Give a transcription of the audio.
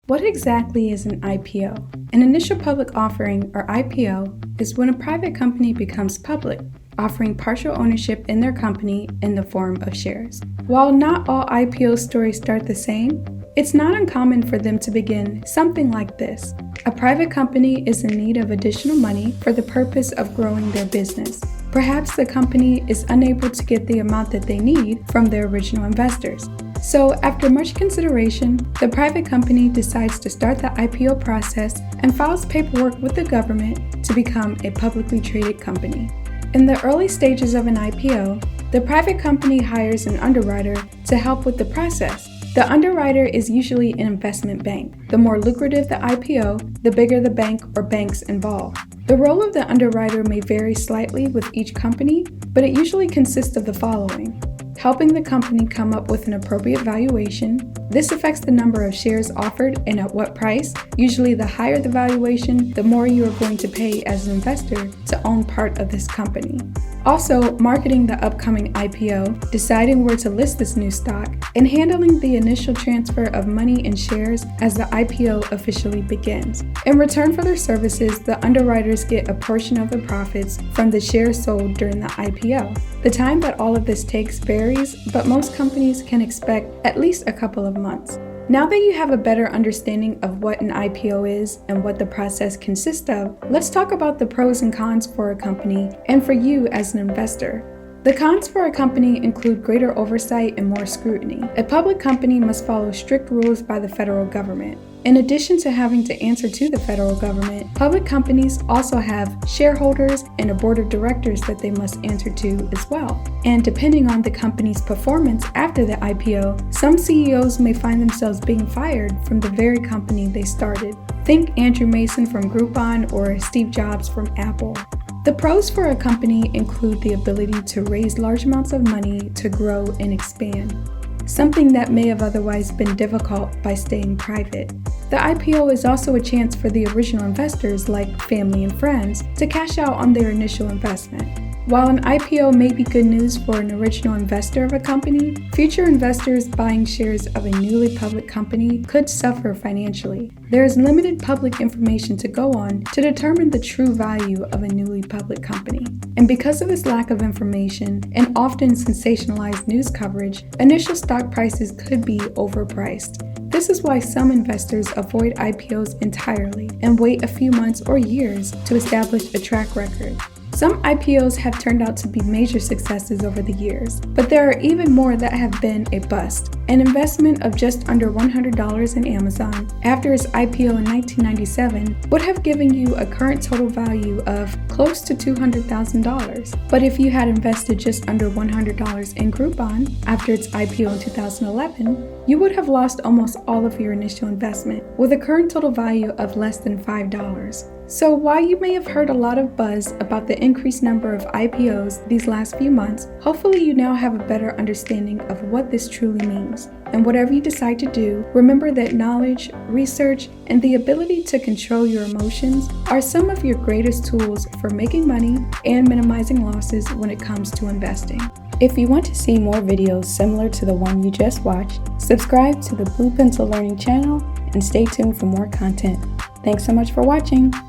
What exactly is an IPO? An initial public offering, or IPO, is when a private company becomes public, offering partial ownership in their company in the form of shares. While not all IPO stories start the same, it's not uncommon for them to begin something like this. A private company is in need of additional money for the purpose of growing their business. Perhaps the company is unable to get the amount that they need from their original investors. So, after much consideration, the private company decides to start the IPO process and files paperwork with the government to become a publicly traded company. In the early stages of an IPO, the private company hires an underwriter to help with the process. The underwriter is usually an investment bank. The more lucrative the IPO, the bigger the bank or banks involved. The role of the underwriter may vary slightly with each company, but it usually consists of the following: helping the company come up with an appropriate valuation. This affects the number of shares offered and at what price. Usually the higher the valuation, the more you are going to pay as an investor to own part of this company. Also, marketing the upcoming IPO, deciding where to list this new stock, and handling the initial transfer of money and shares as the IPO officially begins. In return for their services, the underwriters get a portion of the profits from the shares sold during the IPO. The time that all of this takes varies, but most companies can expect at least a couple of months. Now that you have a better understanding of what an IPO is and what the process consists of, let's talk about the pros and cons for a company and for you as an investor. The cons for a company include greater oversight and more scrutiny. A public company must follow strict rules by the federal government. In addition to having to answer to the federal government, public companies also have shareholders and a board of directors that they must answer to as well. And depending on the company's performance after the IPO, some CEOs may find themselves being fired from the very company they started. Think Andrew Mason from Groupon or Steve Jobs from Apple. The pros for a company include the ability to raise large amounts of money to grow and expand, something that may have otherwise been difficult by staying private. The IPO is also a chance for the original investors, like family and friends, to cash out on their initial investment. While an IPO may be good news for an original investor of a company, future investors buying shares of a newly public company could suffer financially. There is limited public information to go on to determine the true value of a newly public company. And because of this lack of information and often sensationalized news coverage, initial stock prices could be overpriced. This is why some investors avoid IPOs entirely and wait a few months or years to establish a track record. Some IPOs have turned out to be major successes over the years, but there are even more that have been a bust. An investment of just under $100 in Amazon after its IPO in 1997 would have given you a current total value of close to $200,000. But if you had invested just under $100 in Groupon after its IPO in 2011, you would have lost almost all of your initial investment, with a current total value of less than $5. So while you may have heard a lot of buzz about the increased number of IPOs these last few months, hopefully you now have a better understanding of what this truly means. And whatever you decide to do, remember that knowledge, research, and the ability to control your emotions are some of your greatest tools for making money and minimizing losses when it comes to investing. If you want to see more videos similar to the one you just watched, subscribe to the Blue Pencil Learning channel and stay tuned for more content. Thanks so much for watching.